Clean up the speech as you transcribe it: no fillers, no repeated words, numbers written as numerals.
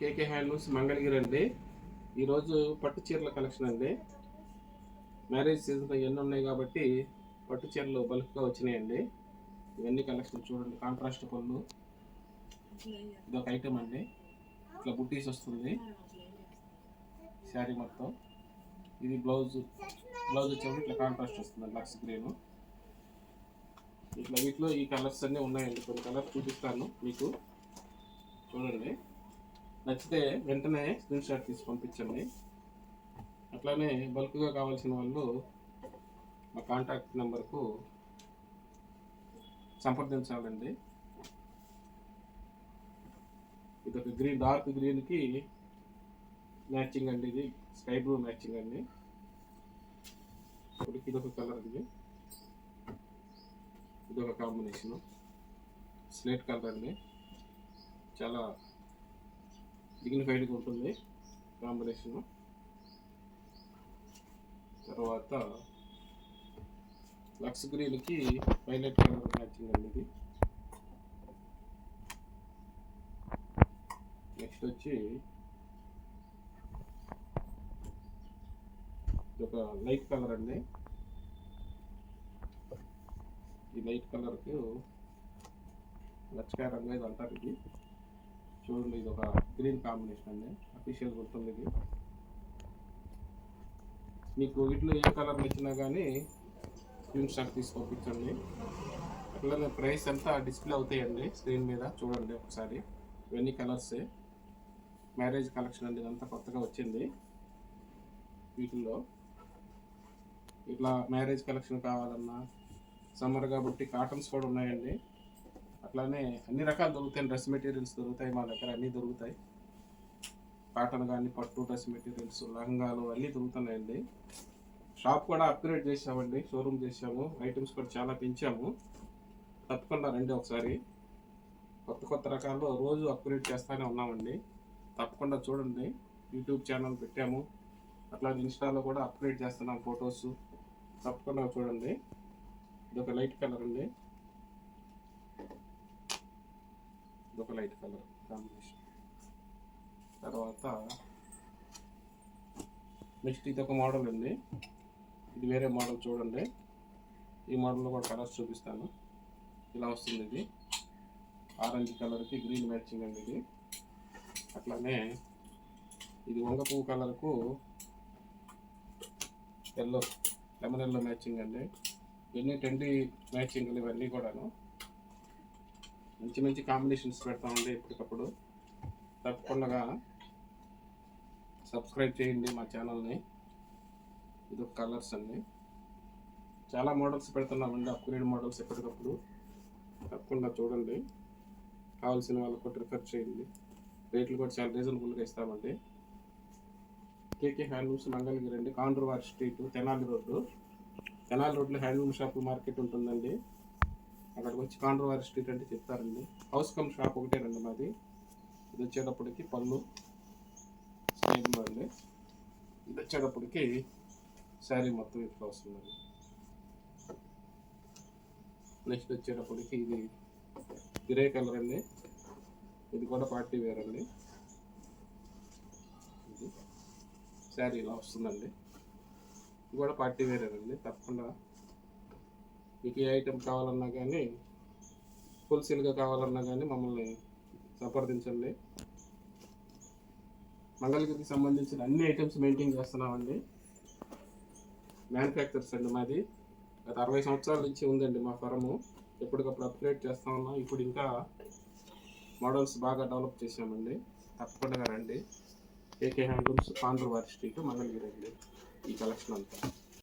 కేకే handlooms Mangalagiri అండి. ఈరోజు పట్టు చీరల కలెక్షన్ అండి. మ్యారేజ్ సీజన్ ఇవన్నీ ఉన్నాయి కాబట్టి పట్టు చీరలు బల్క్గా వచ్చినాయండి. ఇవన్నీ కలెక్షన్ చూడండి. కాంట్రాస్ట్ పళ్ళు, ఇదొక ఐటమ్ అండి. ఇట్లా బుట్టీస్ వస్తుంది శారీ మొత్తం. ఇది బ్లౌజ్ వచ్చేప్పుడు ఇట్లా కాంట్రాస్ట్ వస్తుంది లక్స్ గ్రీన్. ఇట్లా వీటిలో ఈ కలర్స్ అన్నీ ఉన్నాయండి. కొన్ని కలర్స్ చూపిస్తాను మీకు, చూడండి. నచ్చితే వెంటనే స్క్రీన్ షాట్ తీసి పంపించండి. అట్లానే బల్క్గా కావాల్సిన వాళ్ళు మా కాంటాక్ట్ నెంబర్కు సంప్రదించాలండి. ఇదొక గ్రీన్, డార్క్ గ్రీన్కి మ్యాచింగ్ అండి. ఇది స్కై బ్లూ మ్యాచింగ్ అండి. ఇప్పుడు ఇదొక కలర్ అండి. ఇదొక కాంబినేషను స్లేట్ కలర్ అండి. చాలా డిగ్నిఫైడ్గా ఉంటుంది కాంబినేషను. తర్వాత లక్స్ గ్రీన్కి వైలెట్ కలర్ మ్యాచింగ్ అండి. ఇది నెక్స్ట్ వచ్చి ఒక లైట్ కలర్ అండి. ఈ లైట్ కలర్కు లచ్చకాయ రంగు ఇది అంటారు. ఇది చూడండి, ఇది ఒక గ్రీన్ కాంబినేషన్ అండి. అఫీషియల్ గుర్తుంది ఇది. మీకు వీటిలో ఏ కలర్ నచ్చినా కానీ స్క్రీన్ షాట్ తీసి పంపించండి. అట్లనే ప్రైస్ అంతా డిస్ప్లే అవుతాయండి స్క్రీన్ మీద, చూడండి ఒకసారి. ఇవన్నీ కలర్సే. మ్యారేజ్ కలెక్షన్ అండి, ఇదంతా కొత్తగా వచ్చింది. వీటిల్లో ఇట్లా మ్యారేజ్ కలెక్షన్ కావాలన్నా, సమ్మర్ కాబట్టి కాటన్స్ కూడా ఉన్నాయండి. అట్లానే అన్ని రకాలు దొరుకుతాయి. డ్రెస్ మెటీరియల్స్ దొరుకుతాయి మా దగ్గర, అన్నీ దొరుకుతాయి. కాటన్ కానీ, పట్టు డ్రెస్ మెటీరియల్స్, లంగాలు అన్నీ దొరుకుతున్నాయండి. షాప్ కూడా అప్గ్రేడ్ చేసామండి, షోరూమ్ చేసాము. ఐటమ్స్ కూడా చాలా పెంచాము. తప్పకుండా రండి ఒకసారి. కొత్త రకాల్లో రోజు అప్గ్రేడ్ చేస్తూనే ఉన్నామండి. తప్పకుండా చూడండి. యూట్యూబ్ ఛానల్ పెట్టాము, అట్లాగే ఇన్స్టాలో కూడా అప్గ్రేడ్ చేస్తున్నాం ఫొటోస్. తప్పకుండా చూడండి. ఇదొక లైట్ కలర్ అండి. ఇదొక లైట్ కలర్ కాంబినేషన్. తర్వాత నెక్స్ట్ ఇదొక మోడల్ అండి. ఇది వేరే మోడల్ చూడండి. ఈ మోడల్లో కూడా కలర్స్ చూపిస్తాను. ఇలా వస్తుంది. ఇది ఆరెంజ్ కలర్కి గ్రీన్ మ్యాచింగ్ అండి. ఇది అట్లానే ఇది వంగ పువ్వు కలర్కు ఎల్లో, లెమన్ ఎల్లో మ్యాచింగ్ అండి. ఇవన్నీ ట్రెండీ మ్యాచింగ్లు ఇవన్నీ కూడాను. మంచి కాంబినేషన్స్ పెడతామండి ఎప్పటికప్పుడు. తప్పకుండా సబ్స్క్రైబ్ చేయండి మా ఛానల్ని. ఇది కలర్స్ అండి. చాలా మోడల్స్ పెడుతున్నామండి, అప్గ్రేడ్ మోడల్స్ ఎప్పటికప్పుడు. తప్పకుండా చూడండి. కావాల్సిన వాళ్ళకు కూడా రిఫర్ చేయండి. రేట్లు కూడా చాలా రీజనబుల్గా ఇస్తామండి. కేకే హ్యాండ్లూమ్స్ మంగళగిరి అండి. కాండ్రవారి స్ట్రీట్, తెనాలి రోడ్లో హ్యాండ్లూమ్ షాప్ మార్కెట్ ఉంటుందండి. అక్కడికి వచ్చి కాండ్రవారి స్ట్రీట్ అంటే చెప్తారండి. హౌస్ కమ్ షాప్ ఒకటేనండి మాది. ఇది వచ్చేటప్పటికి పళ్ళు స్టైల్లో అండి. ఇది వచ్చేటప్పటికి శారీ మొత్తం ఇట్లా వస్తుందండి. నెక్స్ట్ వచ్చేటప్పటికి ఇది గ్రే కలర్ అండి. ఇది కూడా పార్టీ వేర్ అండి. ఇది శారీ ఇలా వస్తుందండి. ఇది కూడా పార్టీ వేర్ అండి. తప్పకుండా మీకు ఏ ఐటెం కావాలన్నా కానీ, హోల్సేల్గా కావాలన్నా కానీ మమ్మల్ని సంప్రదించండి. మంగళగిరికి సంబంధించిన అన్ని ఐటమ్స్ మెయింటైన్ చేస్తున్నామండి. మ్యానుఫ్యాక్చర్స్ అండి మాది. గత 60 సంవత్సరాల నుంచి ఉందండి మా ఫరము. ఎప్పటికప్పుడు అప్గ్రేడ్ చేస్తూ ఉన్నాం. ఇప్పుడు ఇంకా మోడల్స్ బాగా డెవలప్ చేసామండి. తప్పకుండా రండి. కేకే హ్యాండ్లూమ్స్, కాండ్రవారి స్ట్రీట్, మంగళగిరి అండి. ఈ కలెక్షన్ అంతా